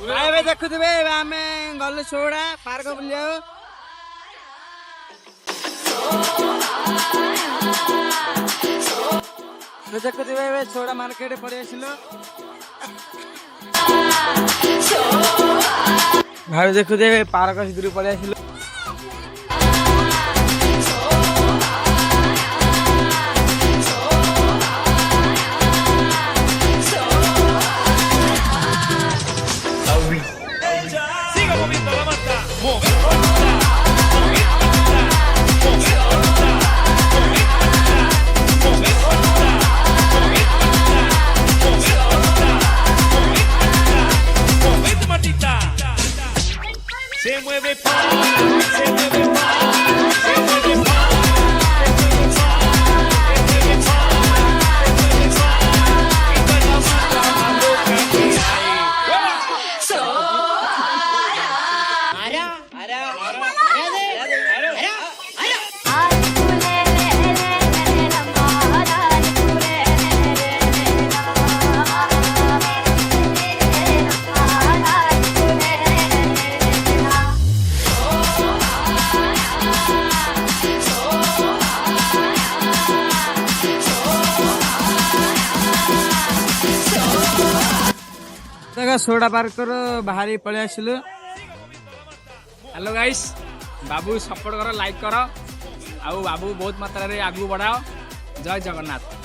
भाई देखुवे आम गलु soda park बुलिया देखुवे soda market पड़े भाई देखुवे पार्क सीधु पड़े Se mueve pa, se mueve pa, se mueve pa, se mueve pa, se mueve pa, y con la mata a loca que hay. So, ara, ara, soda park बाहरी पलि आसलु। Hello guys बाबू support करो like करो आउ बाबू बहुत मात्रा रे आगू बढ़ाओ। जय जगन्नाथ।